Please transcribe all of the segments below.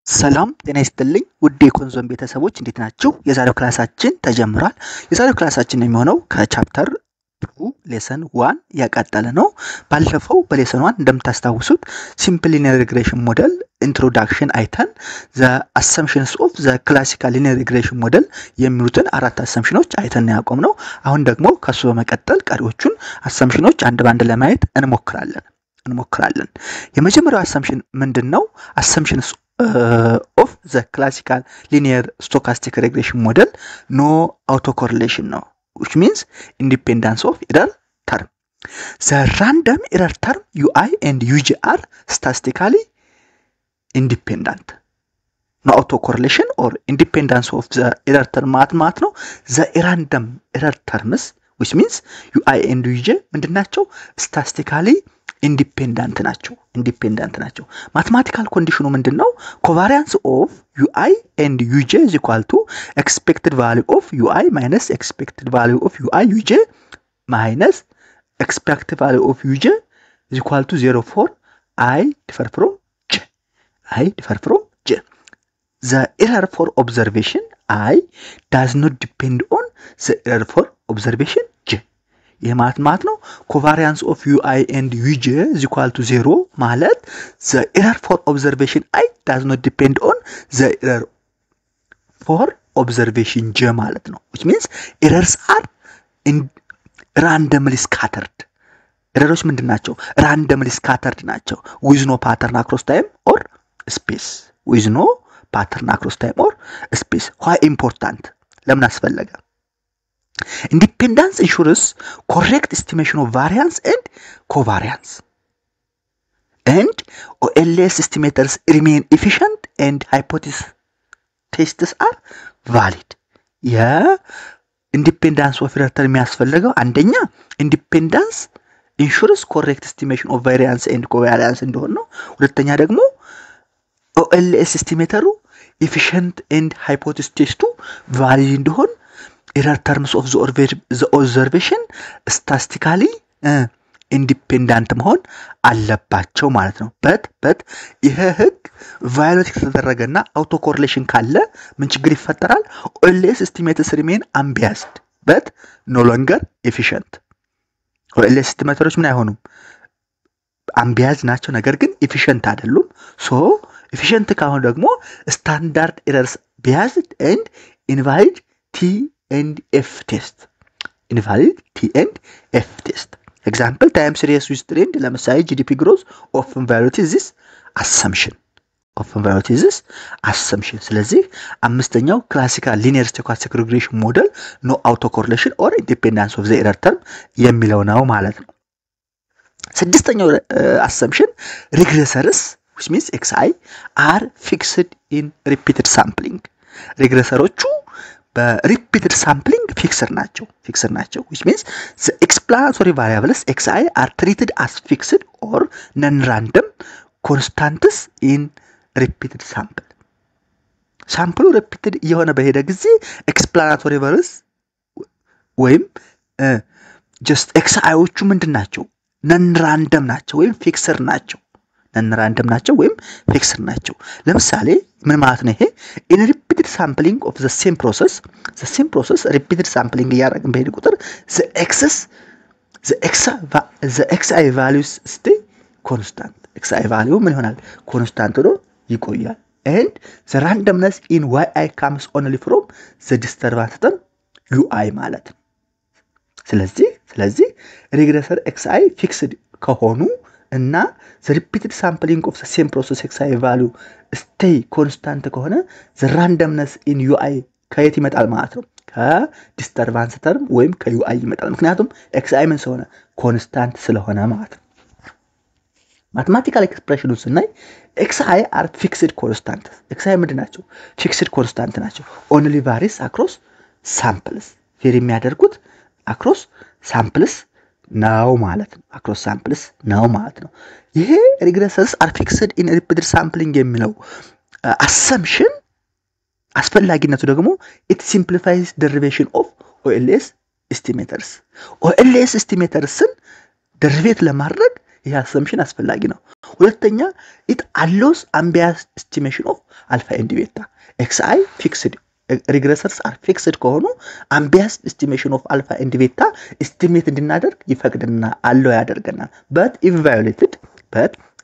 ሰላም ጤና ይስጥልኝ ውድ የኮንዞን ቤተሰቦች እንዴት ናችሁ? የዛሬው ክላሳችን ተጀምሯል። የዛሬው ክላሳችን የሚሆነው ከቻፕተር 2 ሌሰን 1 ያቀጠለ ነው። ባለፈው በሌሰን 1 እንደምታስታውሱት ሲምፕል ሊኒየር ሪግሬሽን ሞዴል ኢንትሮዳክሽን አይተን ዘ አሰምፕሽንስ ኦፍ ዘ ክላሲካል ሊኒየር ሪግሬሽን ሞዴል የሚሉትን አራት አሰምፕሽኖች አይተን ያቆምነው። አሁን ደግሞ ከሱ በመቀጠል ቀሪዎቹን አሰምፕሽኖች አንድ ባንድ ለማየት እንሞክራለን። የመጀመሪያው አሰምፕሽን ምንድነው? አሰምፕሽንስ of the classical linear stochastic regression model no autocorrelation now, which means independence of error term. The random error term ui and uj are statistically independent. No autocorrelation or independence of the error term ማለት ነው። The random error terms, which means ui and uj ምንድናቸው? statistically independent ናቸው። ማthematical condition ምንድነው? covariance of ui and uj is equal to expected value of ui minus expected value of ui uj minus expected value of uj is equal to 0 for I differ from j. The error for observation I does not depend on the error for observation j. የማት ነው covariance of ui and uj is equal to 0 ማለት the error for observation I does not depend on the error for observation j ማለት ነው, which means errors are randomly scattered. ኤረሮች ምንድናቸው? randomly scattered ናቸው with no pattern across time or space. Why important? ለምን አስፈለገ? Independence ensures correct estimation of variance and covariance. And OLS estimators remain efficient and hypothesis tests are valid. Independence of error term የሚያስፈልገው አንደኛ independence ensures correct estimation of variance and covariance እንደሆነ ነው። ሁለተኛ ደግሞ OLS estimator efficient and hypothesis test valid እንደሆነ error terms of the observation statistically independent መሆን አለባቸው ማለት ነው። but ይሄ ህግ violate ከተደረገና auto correlation ካለ ምን ችግር ይፈጠራል? OLS estimators remain unbiased but no longer efficient. OLS estimators ምን አይሆኑም? unbiased ናቸው ነገር ግን efficient አይደሉም። so efficient ካሆነ ደግሞ standard errors biased and invalid T and F test. Invalid T and F test. Example, time series with trend. ለምሳሌ GDP growth often violates this assumption. ስለዚህ አምስተኛው classical linear stochastic regression model no autocorrelation or independence of the error term የሚለው ነው ማለት ነው። ስድስተኛው assumption regressors, which means xi are fixed in repeated sampling. regressoroቹ repeated sampling fixed ናቸው, which means the explanatory variables xi are treated as fixed or non-random constants in repeated sample repeated የሆነ በሄደ ጊዜ explanatory variables ወይም just xiዎቹ ምንድናቸው? non-random ናቸው ወይም fixed ናቸው ወይም fixed ናቸው። ለምሳሌ ምን ማለት ነው ይሄ? in repeated sampling of the same process repeated sampling ያደረግን በሄደ ቁጥር the xi values stay constant. xi value ምን ይሆናል? constant ሆኖ ይቆያል. and the randomness in yi comes only from the disturbance term ui ማለት ነው። ስለዚህ regressor xi fixed ከሆኑ እና the repeated sampling of the same process xi value stay constant ከሆነ the randomness in ui ከየት ይመጣል ማለት ነው? ከዲስተርባንስ ተርም ወይም ከui ይመጣል። ምክንያቱም xi ምን ስለሆነ ኮንስታንት ስለሆነ ማለት ነው። ማthematical expressions ስናይ xi are fixed constants. xi ምንድናቸው? fixed constant ናቸው. only varies across samples. ቬሪ የሚያደርጉት across samples ነው ማለት ነው። ይሄ regressors are fixed in repeated sampling የሚለው assumption አስፈላጊነቱ ደግሞ it simplifies derivation of OLS estimators. OLS estimators ደሪቬት ለማድረግ ይሄ assumption አስፈላጊ ነው ሁለተኛ it allows unbiased estimation of alpha and beta xi fixed regressors are fixed ከሆኑ unbiased estimation of alpha and beta estimate እንድናደርግ ይፈቅድና allow ያደርገናል but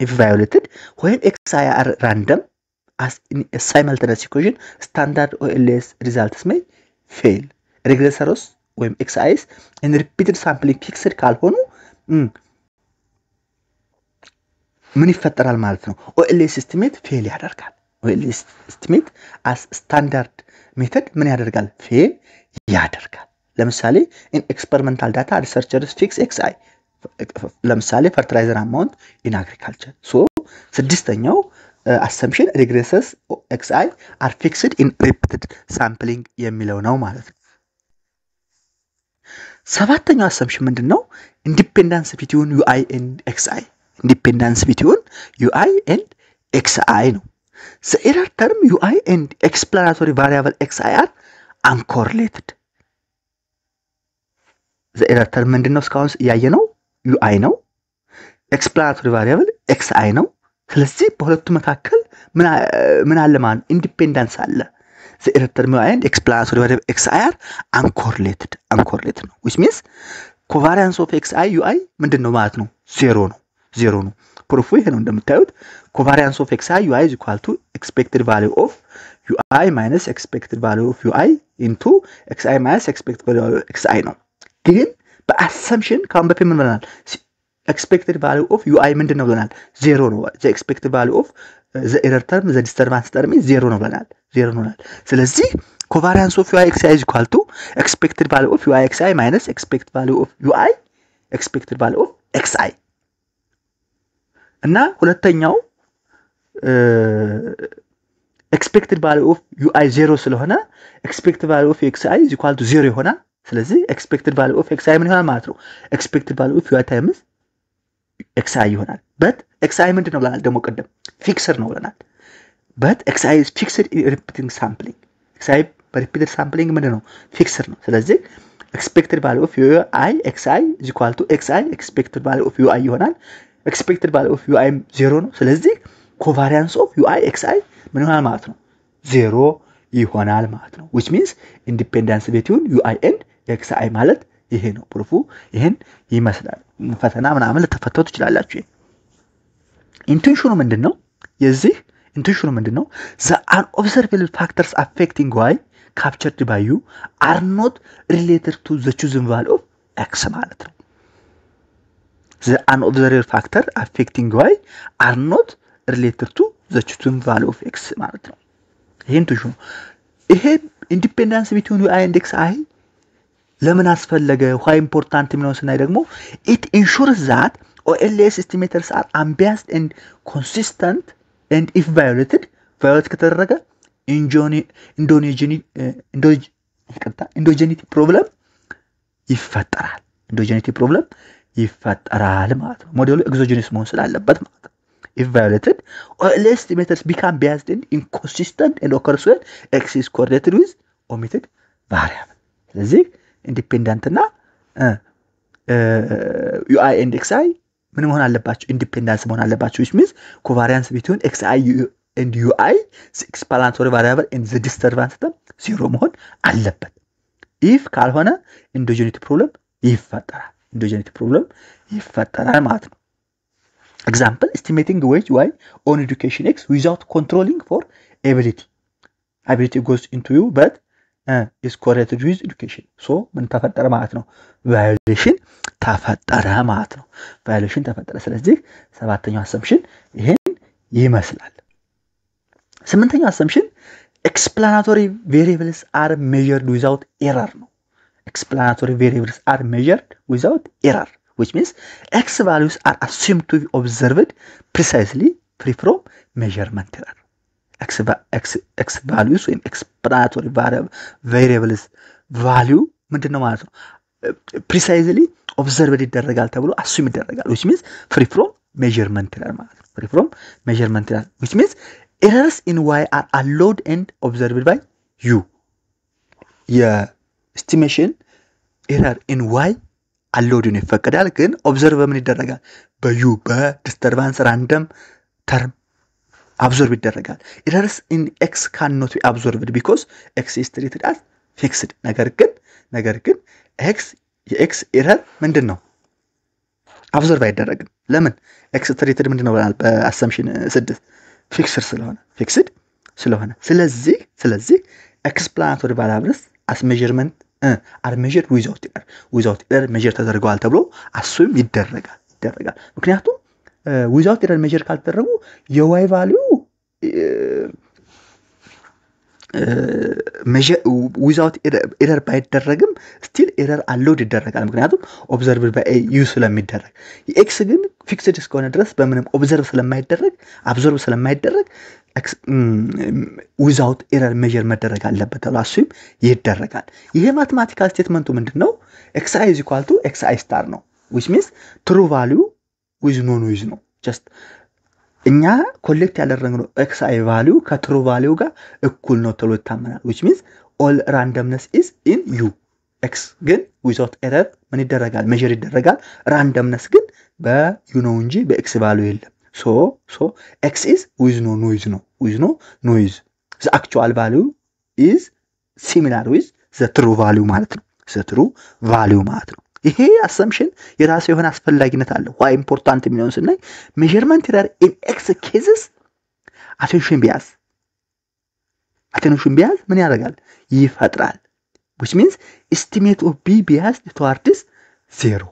if violated when xi are random as in a simultaneous equation standard OLS results may fail regressors ወይም xi's in repeated sampling fixed ካልሆኑ ምን ይፈጠራል ማለት ነው OLS estimate fail ያደርጋል OLS estimate as standard method ምን ያደርጋል fail ያደርጋል ለምሳሌ in experimental data researchers fix xi ለምሳሌ fertilizer amount in agriculture so ስድስተኛው assumption regressors xi are fixed in repeated sampling የሚለው ነው ማለት ነው ሰባተኛው assumption ምንድነው independence between ui and xi independence between ui and xi ነው the error term ui and explanatory variable xi are uncorrelated the error term ምንድነው እስካሁን ያየነው ui ነው explanatory variable xi ነው ስለዚህ በሁለቱ መካከል ምን አለ ማለት ኢንዲፔንደንስ አለ the error term and explanatory variable xi are uncorrelated ነው which means covariance of xi ui ምንድነው ማለት ነው ዜሮ ነው ፕሩፉ ይሄ ነው እንደምታዩት covariance of xi ui is equal to expected value of ui minus expected value of ui into xi minus expected value of xi ነው ግን በassumption ካም በፊት ምን ብለናል expected value of ui ምንድነው ብለናል ዜሮ ነው the expected value of the error term the disturbance term ዜሮ ነው ብለናል ስለዚህ covariance of ui xi is equal to expected value of ui xi minus expected value of ui expected value of xi እና ሁለተኛው expected value of ui 0 ስለሆነ expected value of xi is equal to 0 ይሆናል ስለዚህ expected value of xi ምን ይሆናል ማለት ነው expected value of ui times xi ይሆናል but xi ምንድነው ብለናል ደግሞ ቀደም fixed ነው ብለናል but xi is fixed in repeating sampling xi repeated sampling ምንድነው fixed ነው ስለዚህ expected value of ui xi is equal to xi expected value of ui ይሆናል expected value of ui 0 ነው ስለዚህ covariance of ui xi ምን ይሆናል ማለት ነው 0 ይሆናል ማለት ነው which means independence between ui and xi ማለት ይሄ ነው ፕሩፉ ይሄን ይመስላል ፈተና ምናምን ለተፈተው ትችላላችሁ ኢንቱይሽኑ ምንድነው የዚህ ኢንቱይሽኑ ምንድነው the unobservable factors affecting y captured by you are not related to the chosen value of x ማለት ነው the unobservable factor affecting y are not related to the chosen value of x ማለት ነው ይሄ ኢንቱይሽኑ ይሄ ኢንዲፔንደንስ between ui and xi ለምን አስፈለገ why important የሚለው ስናይ ደግሞ it ensures that OLS estimators are unbiased and consistent and if violate ከተደረገ endogeneity problem ይፈጠራል ማለት ነው ሞዴሉ exogenous መሆን ስላለበት ማለት ነው if violated OLS estimators become biased and inconsistent and occurs when x is correlated with omitted variable ስለዚህ independent እና ui and xi ምን መሆን አለባቸው independence መሆን አለባቸው which means covariance between xi and ui the explanatory variable and the disturbance term 0 መሆን አለበት if ካልሆነ endogeneity problem ይፈጠራል ማለት ነው example estimating wage y on education x without controlling for ability goes into you but is correlated with education so ምን ተፈጠረ ማለት ነው violation ተፈጠረ ማለት ነው ስለዚህ ሰባተኛው assumption ይሄን ይመስላል ስምንተኛው assumption explanatory variables are measured without error ነው explanatory variables are measured without error which means x values are assumed to be observed precisely free from measurement error x values when explanatory variables value ምንድነው ማለት ነው precisely observed ይደረጋል ተብሎ assume ይደረጋል which means free from measurement error ማለት ነው which means errors in y are allowed and observed by you estimation error in y allowed ነው ይፈቀዳል ግን ኦብዘርቭ ምን ይደረጋል በዩ በዲስተርባንስ ራንደም ተርም absorb ይደረጋል errors in x cannot be absorbed because x is treated as fixed ነገር ግን x የx error ምንድነው absorb አይደረግም ለምን x treated ምንድነው ብለናል በአሰምፕሽን 6 fixed ስለሆነ ስለዚህ explanatory variables as measurement are measured without error measure ተደርገዋል ተብሎ assume ይደረጋል ምክንያቱም without error measure ካልተደረጉ የy value measure without error ባይደረግም still error allowed ይደረጋል ምክንያቱም observed by u ስለሚደረግ የx ግን fixed እስከሆነ ድረስ በምንም observe ስለማይደረግ without error measure መደረግ አለበት ተብሎ assume ይደረጋል ይሄ ማቴማቲካል ስቴትመንቱ ምንድነው xi is equal to xi star ነው which means true value with no noise ነው just እኛ ኮሌክት ያደረግነው xi value ከትሩ value ጋር እኩል ነው ተብሎ ይታመናል which means all randomness is in u x ግን without error ምን ይደረጋል measure ይደረጋል randomness ግን በu ነው እንጂ በx value የለም so x is with no noise the actual value is similar with the true value ማለት ነው ይሄ assumption የራሱ የሆነ አስፈላጊነት አለው why important የሚለውን ስናይ measurement error in x cases attention bias ምን ያደርጋል ይፈጥራል which means estimate of b biased towards 0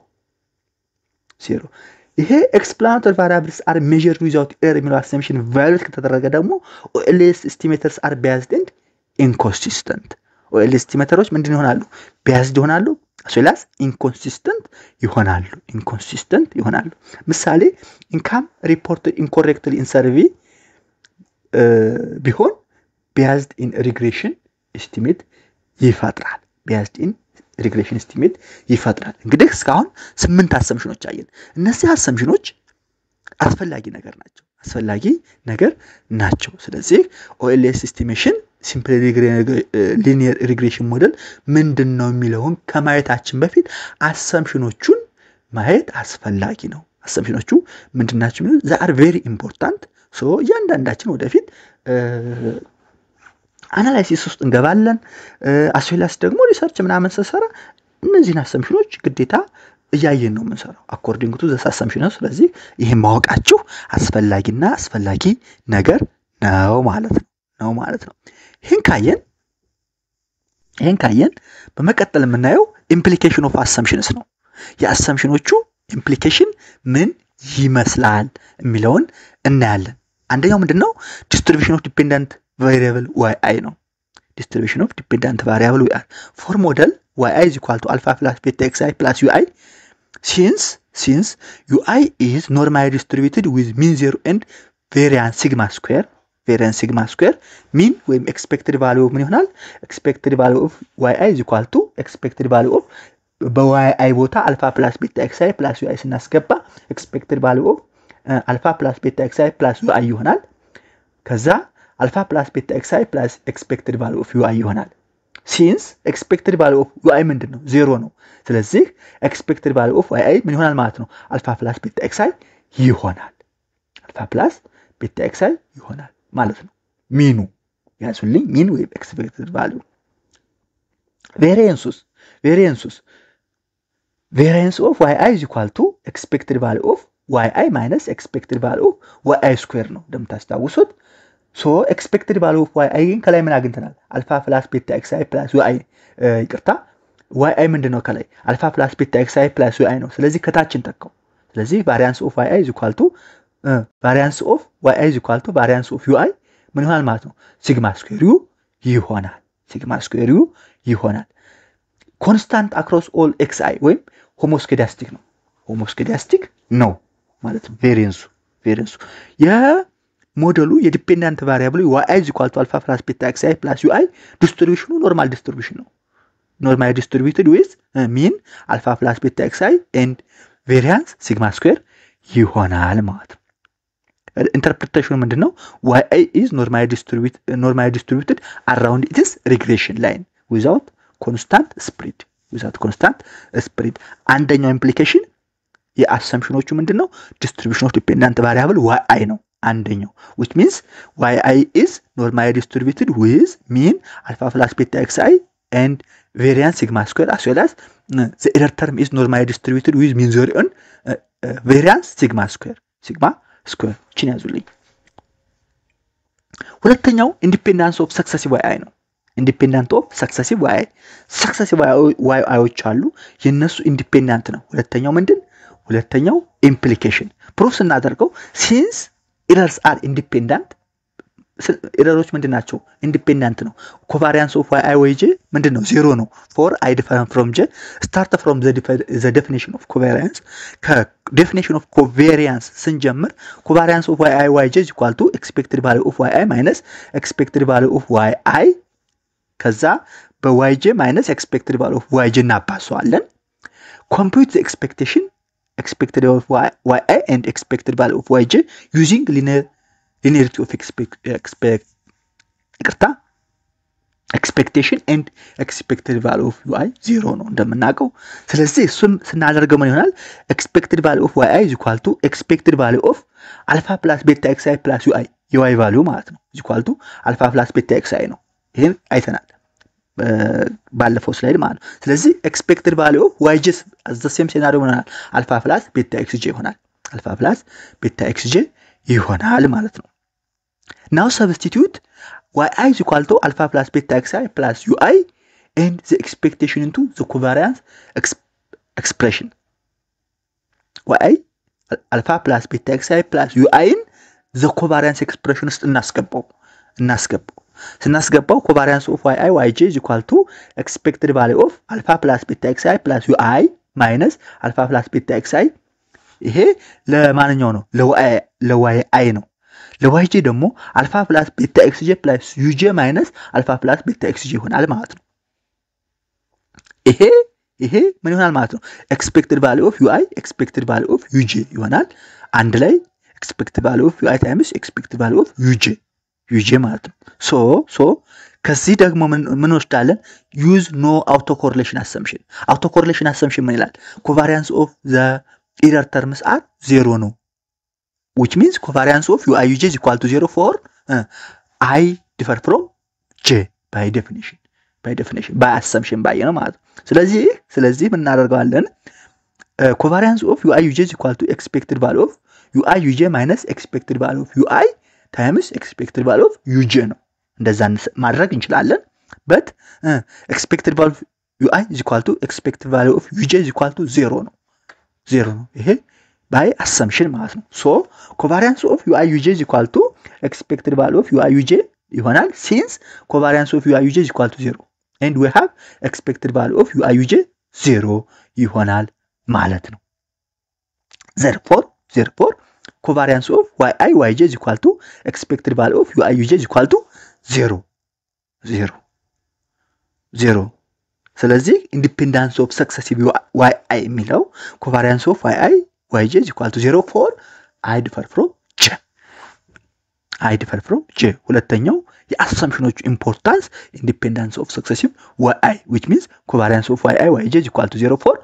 ይሄ explanatory variables are measured without error የሚለው assumption violate ከተደረገ ደግሞ OLS estimators are biased and inconsistent OLS estimators ምንድን ይሆናሉ biased ይሆናሉ as well as inconsistent ይሆናሉ ምሳሌ income reported incorrectly in survey ቢሆን biased in regression estimate ይፈጥራል እንግዲህ እስካሁን 8 አሰምሽኖች አየን እነዚህ አሰምሽኖች አስፈላጊ ነገር ናቸው ስለዚህ OLS estimation simple linear regression model ምንድነው የሚለውን ከማየታችን በፊት አሰምሽኖቹን ማየት አስፈላጊ ነው አሰምሽኖቹ ምንድናቸው የሚለው they are very important so እያንዳንዳችን ወደፊት አናላይሲስ ውስጥ እንገባለን አስፈላጊ ደግሞ ሪሰርች ምናምን ሰሰራ እነዚህን አሰምሽኖች ግዴታ እያየን ነው የምንሰራው according to the assumption ስለዚህ ይሄን ማወቃችሁ አስፈላጊ ነገር ነው ማለት ነው ይሄን ካየን በመቀጠል የምናየው implication of assumptions ነው የአሰምሽኖቹ implication ምን ይመስላል የሚለውን እናያለን አንደኛው ምንድነው distribution of dependent variable yi ነው distribution of dependent variable yi for model yi is equal to alpha plus beta xi plus ui since ui is normally distributed with mean 0 and variance sigma square mean ወይም expected value ምን ይሆናል expected value of yi is equal to expected value of በyi ቦታ alpha plus beta xi plus ui ስናስገባ expected value of alpha plus beta xi plus ui ይሆናል ከዛ alpha plus beta xi plus expected value of ui ይሆናል since expected value of ui ምንድነው 0 ነው ስለዚህ expected value of yi ምን ይሆናል ማለት ነው alpha plus beta xi ይሆናል ማለት ነው ሚኑ ያሱልኝ ሚን ወይ expected value variance of yi is equal to expected value of yi minus expected value of yi square ነው እንደምታስታውሱት so expected value of yi ግን ከላይ ምን አግኝተናል alpha plus beta xi plus ui ይቅርታ yi ምንድነው ከላይ alpha plus beta xi plus ui ነው ስለዚህ ከታችን ተከው ስለዚህ variance of yi is equal to variance of ui ምን ይሆናል ማለት ነው sigma square u ይሆናል constant across all xi ወይም homoscedastic ነው ማለት ነው variance የሞዴሉ የዲፔንደንት ቫሪያብል y is equal to alpha plus beta xi plus ui distribution normal distribution ነው normally distributed with mean alpha plus beta xi and variance sigma square ይሆናል ማለት ነው interpretation ምንድነው yi is normally distributed around its regression line without constant spread without constant spread አንደኛው implication የአሰምፕሽኖቹ ምንድነው distribution of dependent variable yi ነው አንደኛው which means yi is normally distributed with mean alpha plus beta xi and variance sigma square as well as the error term is normally distributed with mean 0 on variance sigma square ችን ያዙልኝ ሁለተኛው independence of successive yi ነው independent of successive yiዎች አሉ የነሱ independent ነው ሁለተኛው implication proof ስናደርገው since errors are independent ኤረሮች ምንድናቸው independent ነው covariance of yi yj ምንድነው 0 ነው for I different from j start from the definition of covariance definition of covariance ስንጀምር covariance of yi yj is equal to expected value of yi minus expected value of yi ከዛ በyj minus expected value of yj እናባዛዋለን compute the expected value of yi and expected value of yj using linearity of expectation and expected value of ui 0 ነው እንደምናቀው ስለዚህ እሱም ስናደርገው ምን ይሆናል expected value of yi is equal to expected value of alpha plus beta xi plus ui value ማለት ነው is equal to alpha plus beta xi ነው ይሄን አይተናል ባለፈው ስላይድ ማለት ነው ስለዚህ expected value of yj as the same scenario ይሆናል alpha plus beta xj ይሆናል alpha plus beta xj ይሆናል ማለት ነው now substitute yi is equal to alpha plus beta xi plus ui and the expectation into the covariance expression yi alpha plus beta xi plus ui in the covariance expression ውስጥ እናስገባው covariance of yi yj is equal to expected value of alpha plus beta xi plus ui minus alpha plus beta xi ይሄ ለማንኛው ነው ለyi ነው ለyj ደግሞ alpha plus beta xj plus uj minus alpha plus beta xj ይሆናል ማለት ነው ይሄ ምን ይሆናል ማለት ነው expected value of ui expected value of uj ይሆናል አንድ ላይ expected value of ui times expected value of uj ማለት ነው so ከዚህ ደግሞ ምን ወስዳለን use no autocorrelation assumption ምን ይላል covariance of the error terms are 0 ነው which means covariance of ui uj is equal to 0 for I differ from j by definition by assumption by ነው ማለት ስለዚህ ምን እናደርጋለን covariance of ui uj is equal to expected value of ui uj minus expected value of ui times expected value of uj ነው እንደዛ ማድረግ እንችላለን but expected value of ui is equal to expected value of uj is equal to 0 ነው ይሄ by assumption ማለት ነው so covariance of ui uj is equal to expected value of ui uj ይሆናል since covariance of ui uj is equal to 0 and we have expected value of ui uj 0 ይሆናል ማለት ነው therefore covariance of yi yj is equal to expected value of ui uj is equal to 0 ስለዚህ independence of successive yi የሚለው covariance of yi yj is equal to 0 for I differ from j ሁለተኛው የአሰምፕሽኖቹ ኢምፖርታንስ independence of successive yi which means covariance of yi yj is equal to 0 for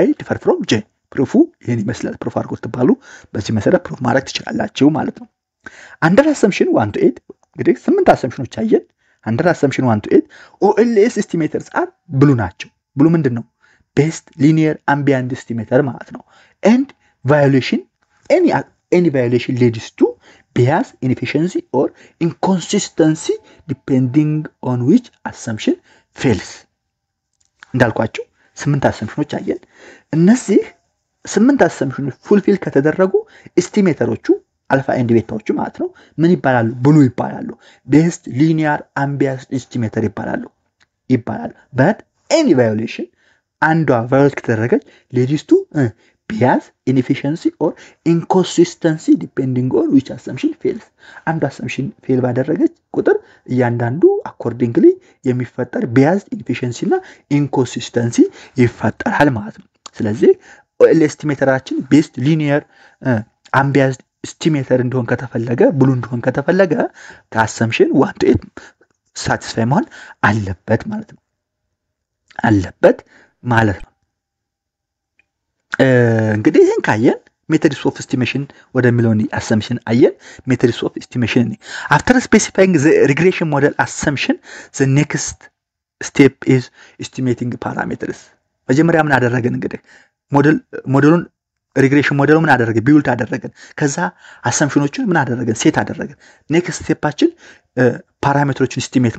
y differ from j ፕሩፉ ይሄን ይመስላል ፕሩፍ አድርጎት ተባሉ በዚህ መሰረት ፕሩፍ ማድረግ ትችላላችሁ ማለት ነው under assumption 1 to 8 እንግዲህ 8 አሰምፕሽኖች አየን under assumption 1 to 8 OLS estimators are ብሉ ናቸው ብሉ ምንድነው best linear ambient estimator ማለት ነው and violation any violation leads to bias inefficiency or inconsistency depending on which assumption fails እንዳልኳችሁ 8 አሰምፕሽኖች አየን እነዚህ 8 አሰምፕሽኖች fulfill ከተደረጉ ኤስቲሜተሮቹ አልፋ ኤንድ ቤታዎቹ ማለት ነው ምን ይባላሉ ብሉ ይባላሉ best linear ambient estimator ይባላሉ but any violation አንዷ ቫዮሌት ከተደረገች leads to bias inefficiency or inconsistency depending on which assumption fails አንዱ assumption fail ባደረገች ቁጥር እያንዳንዱ accordingly የሚፈጠር bias inefficiency እና inconsistency ይፈጠራል ማለት ነው ስለዚህ ኤስቲሜተራችን best linear ambient estimator እንደሆን ከተፈለገ ብሉ እንደሆን ከተፈለገ ከassumption 1 to 8 satisfy መሆን አለበት ማለት ነው ማለት ነው እንግዲህ ይሄን ካየን methods of estimation ወደሚለው assumption አየን methods of estimation after specifying the regression model assumption the next step is estimating parameters መጀመሪያ ምን አደረገን እንግዲህ ሞዴሉን ሪግሬሽን ሞዴሉ ምን አደረገ ቢውልድ አደረገን ከዛ አሰምፕሽኖችን ምን አደረገን ሴት አደረገን ኔክስት ስቴፓችን ፓራሜትሮችን ኤስቲሜት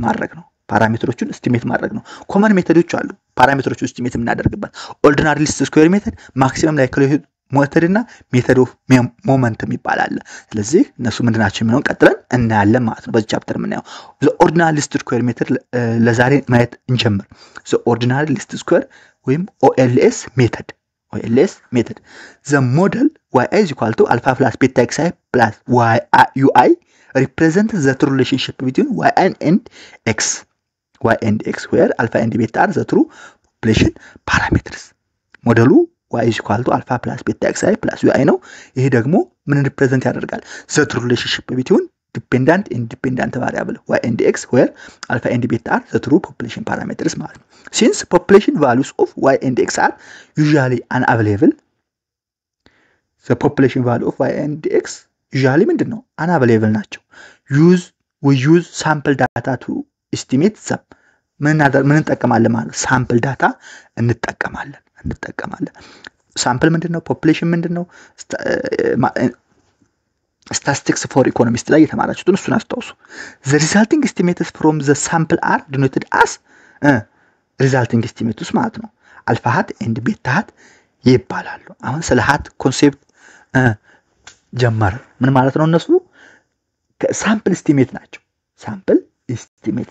ማድረግ ነው ኮመን ሜቶዶች አሉ ፓራሜትሮችን ኤስቲሜት የምናደርግበት ኦርዲናሪ ሊስት ስኩዌር ሜተድ ማክሲመም ላይክሊሁድ ሜተድ እና ሜተድ ኦፍ ሞመንተም ይባላል ስለዚህ እነሱ ምንድናቸው የሚሆነው ቀጥለን እናያለን ማለት ነው በዚህ ቻፕተር ምናየው the ordinary least square ሜተድ ለዛሬ ማየት እንጀምር the ordinary least square ወይም OLS ሜተድ the model y is equal to alpha plus beta xi plus ui represents the true relationship between y and x where alpha and beta are the true population parameters ሞዴሉ y is equal to alpha plus beta xi plus ui ነው ይሄ ደግሞ ምን ሪፕሬዘንት ያደርጋል the true relationship between dependent and independent variable y and x where alpha and beta are the true population parameters ማለት ነው since population values of y and x are usually unavailable the population value of y and x usually ምንድነው unavailable ናቸው we use sample data to estimate them ምን እንጠቀማለን ማለት sample data እንጠቀማለን sample ምንድነው population ምንድነው statistics for economists ላይ የተማራችሁትን እሱን አስተዋውሱ the resulting estimates from the sample are denoted as resulting estimates ማለት ነው alpha hat and beta hat ይባላሉ አሁን ስለ hat concept ጀመረ ምን ማለት ነው እነሱ sample estimate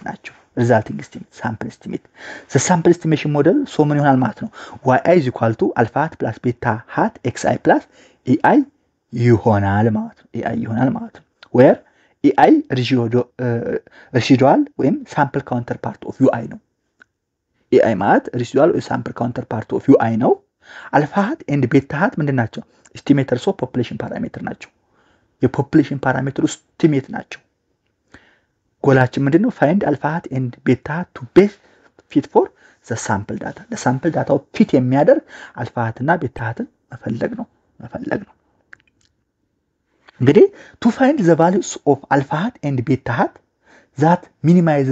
ናቸው resulting estimate sample estimate the sample estimation model so ምን ይሆናል ማለት ነው y is equal to alpha hat plus beta hat xi plus ei ይሆናል ማለት ነው where ei residual ወይም sample counterpart of ui ነው ei ማለት residual or sample counterpart of ui ነው alpha hat and beta hat ምንድናቸው estimators of population parameter ናቸው የፖፑሌሽን ፓራሜትር estimate ናቸው ጎላችን ምንድነው find alpha hat and beta hat to best fit for the sample data ለሳምፕል ዳታው ፊት የሚያደርግ alpha hat እና beta hat መፈለግ ነው እንግዲህ to find the values of alpha hat and beta hat that minimize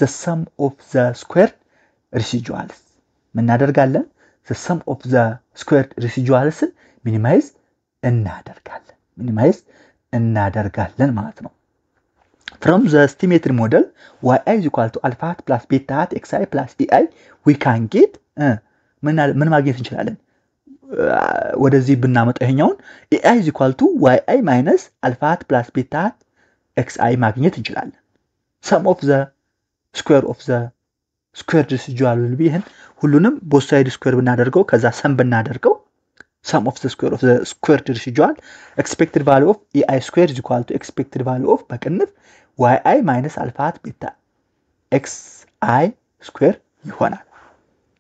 the sum of the squared residuals ምን እናደርጋለን the sum of the squared residuals minimize እናደርጋለን ማለት ነው from the estimated model y is equal to alpha hat plus beta hat xi plus ei we can get ምን ማግኘት እንችላለን ወደዚህ ብናመጣው ይሄኛውን ei is equal to yi minus alpha hat plus beta hat xi ማግኘት እንችላለን sum of the square of the squared residual will be ሁሉንም both side square ብናደርገው ከዛ sum ብናደርገው sum of the square of the squared residual expected value of ei square is equal to expected value of በቅንፍ yi minus alpha hat beta xi square ይሆናል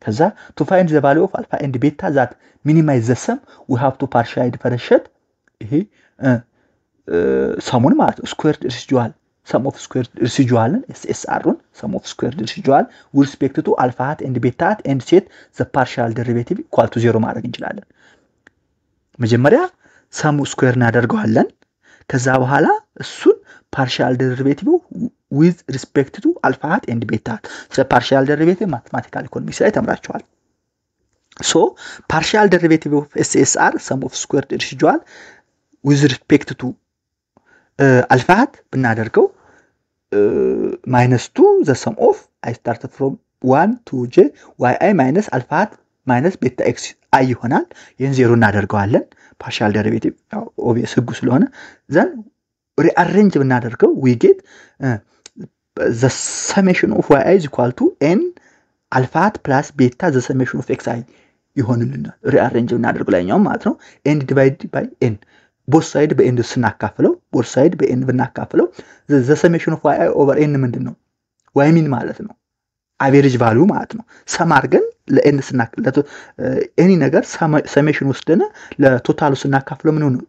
ከዛ to find the value of alpha and beta that minimize the sum we have to partially differentiate ይሄ ሰሙን ማለት squared residual sum of squared residual SSR sum of squared residual with respect to alpha hat and beta hat and set the partial derivative equal to 0 ማድረግ እንችላለን መጀመሪያ sum square እናደርገዋለን ከዛ በኋላ እሱን partial derivative with respect to alpha hat and beta hat so partial derivative mathematical economics ላይ ተምራችኋል so partial derivative of SSR sum of squared residual with respect to alpha hat ብናደርገው minus 2 the sum of I started from 1 to j yi minus alpha hat minus beta x i ይሆናል ይሄን 0 እናደርገዋለን partial derivative obvious ህጉ ስለሆነ then rearrange ብናደርገው we get the summation of yi is equal to n alpha hat plus beta the summation of xi ይሆንልናል rearrange ብናደርገው ላይኛው ማለት ነው n divided by n both side በn ስናካፍለው both side በn ብናካፍለው the summation of yi over n ምንድነው y min ማለት ነው average value ማለት ነው sum አድርገን ለn ስናካፍለው any ነገር summation ወስደና ለቶታሉ ስናካፍለው ምን ነው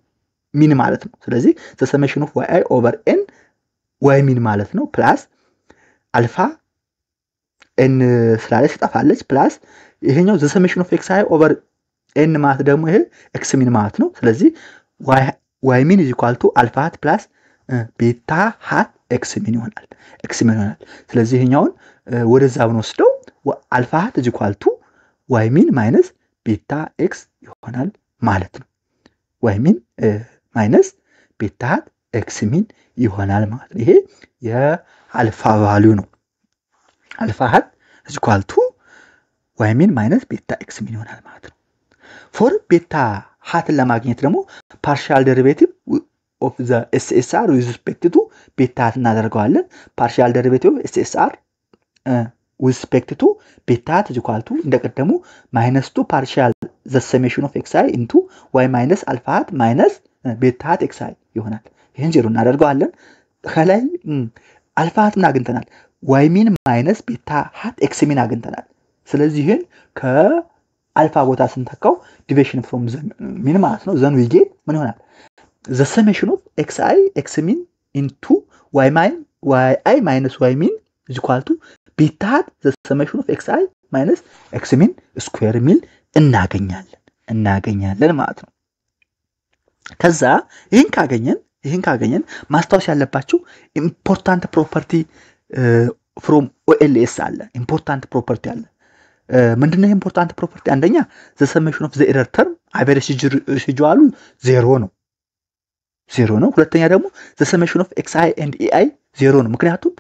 min ማለት ነው ስለዚህ the summation of yi over n y min ማለት ነው plus alpha n ስላለች ትጠፋለች ፕላስ ይሄኛው the summation of xi over n ማለት ደግሞ ይሄ x min ማለት ነው ስለዚህ y min is equal to alpha hat plus beta hat x min ይሆናል ስለዚህ ይሄኛውን ወደዛ ብንወስደው alpha hat is equal to y min minus beta x ይሆናል ማለት ነው y min minus beta hat x min ይሆናል ማለት ነው ይሄ የአልፋ ቫልዩ ነው alpha hat is equal to y min minus beta x min ይሆናል ማለት ነው for beta hat ለማግኘት ደግሞ partial derivative of the SSR with respect to beta hat እናደርገዋለን partial derivative of SSR with respect to beta hat is equal to እንደቀደሙ minus 2 partial the summation of xi into y minus alpha hat minus beta hat xi ይሆናል ይሄን ዜሮ እናደርገዋለን ከላይ alpha hat አግኝተናል y min minus beta hat x min አግኝተናል ስለዚህ ይሄን ከአልፋ ቦታ ስንተካው division from the min ማለት ነው then we get ምን ይሆናል the summation of xi x min into y minus y min is equal to beta hat the summation of xi minus x min square ሚል እናገኛለን ማለት ነው ከዛ ይሄን ካገኘን ማስታወስ ያለባችሁ important property from OLS አለ important property አለ ምንድነው important property አንደኛ the summation of the error term average residual 0 ነው ሁለተኛ ደግሞ the summation of xi and ei 0 ነው ምክንያቱም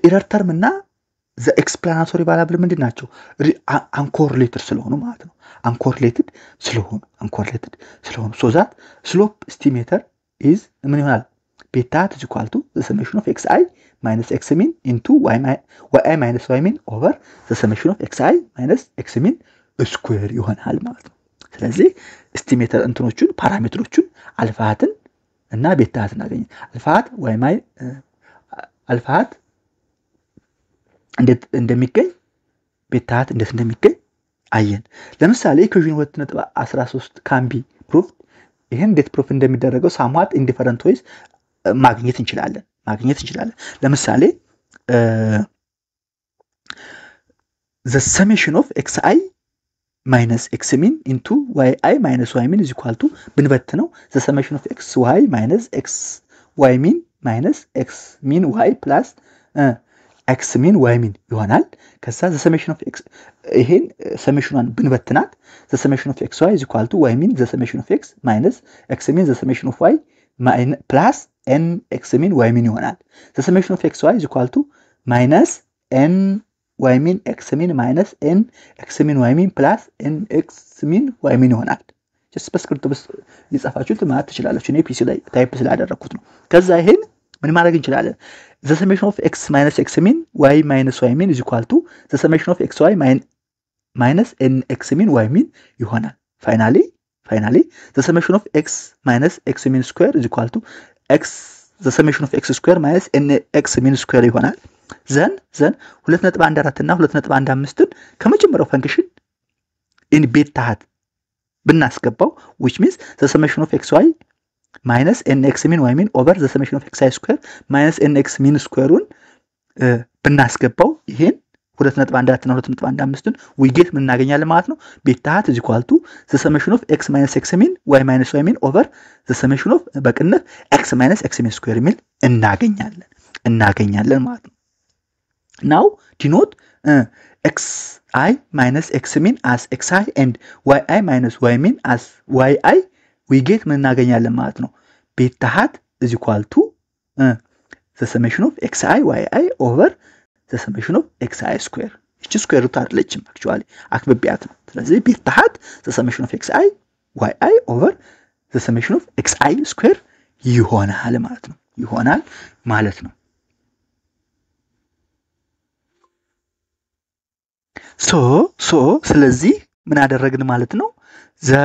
error term እና the explanatory variable ምንድናቸው uncorrelated ስለሆኑ ማለት ነው uncorrelated ስለሆኑ so that slope estimator is ምን ይሆናል beta hat is equal to the summation of xi minus x min into y minus y min over the summation of xi minus x min square ይሆናል ማለት ነው ስለዚህ estimator እንትኖቹን ፓራሜትሮቹን አልፋ ሃትን እና ቤታ ሃትን አገኘን አልፋ ሃት y አልፋ ሃት እንዴት እንደሚገኝ ቤታ ሃት እንዴት እንደሚገኝ አየን ለምሳሌ ኢኩዌሽን 2.13 can be proved ይሄን እንዴት ፕሩፍ እንደሚደረገው somewhat in different ways ማግኘት እንችላለን ለምሳሌ the summation of xi minus x min into yi minus y min is equal to ብንበትነው the summation of xy minus xy min minus x min y plus x min y min ይሆናል ከዛ the summation of x ይሄን ሰሜሽኑን ብንበትናት the summation of xy is equal to y min the summation of x minus x min the summation of y minus plus n x min y min ይሆናል the summation of xy is equal to minus n y min x min minus n x min y min plus n x min y min ይሆናል just በስክሪፕት ይጻፋችሁት ማለት ትችላላችሁ እኔ ፒሲ ላይ ታይፕ ስላደረኩት ነው ከዛ ይሄን ምን ማድረግ እንችላለን the summation of x minus x min y minus y min is equal to the summation of xy minus n x min y min ይሆናል finally the summation of x minus x min square is equal to the summation of x square minus n x min square ይሆናል then 2.14 እና 2.15 ከመጀመሪያው ፈንክሽን in beta hat ብናስገባው which means the summation of xy minus nx min y min over the summation of xi square minus nx min square-ን ብናስገባው ይሄን 2.14 እና 2.15 we get ምን እናገኛለን ማለት ነው beta hat is equal to the summation of x minus x min y minus y min over the summation of በቅንፍ x minus x min square ሚል እናገኛለን ማለት ነው now denote xi minus x min as xi and yi minus y min as yi we get ምን እናገኛለን ማለት ነው beta hat is equal to the summation of xi yi over the summation of xi square እቺ ስኩዌር ሩት አይደለችም actually አክብቢያት ነው ስለዚህ beta hat the summation of xi yi over the summation of xi square ይሆናል ማለት ነው so ስለዚህ ምን አደረግን ማለት ነው the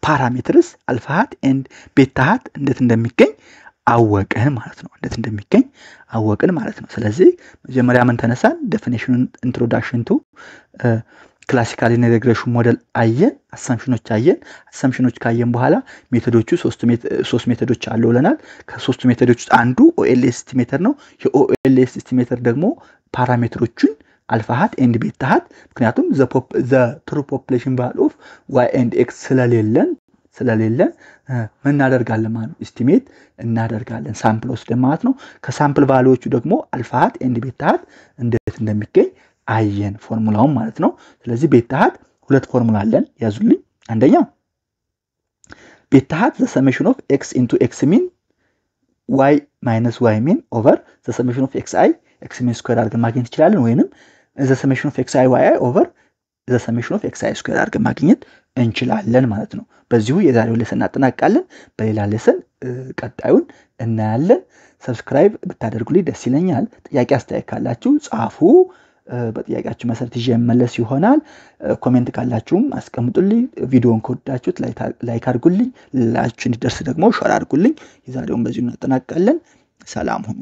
parameters alpha hat and beta hat እንዴት እንደሚገኝ አወቅን ማለት ነው ስለዚህ መጀመሪያ ምን ተነሳን definition introduction to classical linear regression model አየን assumptions ካየን በኋላ ሜቶዶቹ ሶስት ሜቶዶች አሉ ብለናል ከሶስቱ ሜቶዶች ውስጥ አንዱ OLS estimator ነው የOLS estimator ደግሞ ፓራሜትሮቹን አልፋ ሃት ኤንድ ቤታ ሃት ምክንያቱም ዘ ትሩ ፖፑሌሽን ቫልዩ ኦፍ y and x ስለሌለን ምን እናደርጋለን ማለት ነው ኤስቲሜት እናደርጋለን ሳምፕል ወስደን ማለት ነው ከሳምፕል ቫልዩዎቹ ደግሞ አልፋ ሃት ኤንድ ቤታ ሃት እንዴት እንደሚገኝ አየን ፎርሙላውን ማለት ነው ስለዚህ ቤታ ሃት ሁለት ፎርሙላ አለን ያዙልኝ አንደኛ ቤታ ሃት the summation of x into x mean y minus y mean over the summation of xi x mean square አድርገን ማግኘት እንችላለን ወይንም the summation of xi yi over the summation of xi square አድርገን ማግኘት እንችላለን ማለት ነው በዚሁ የዛሬው ሌሰን እናጠናቅቃለን በሌላ ሌሰን ቀጣዩን እናያለን ሰብስክራይብ ብታደርጉልኝ ደስ ይለኛል ጥያቄ አስተያየት ካላችሁ ጻፉ በጥያቄያችሁ መሰረት ይመለስ ይሆናል ኮሜንት ካላችሁም አስቀምጡልኝ ቪዲዮውን ከወዳችሁት ላይክ አድርጉልኝ ላይክ እንዲደርስ ደግሞ ሼር አድርጉልኝ የዛሬውን በዚሁ እናጠናቅቃለን ሰላም ሁኑ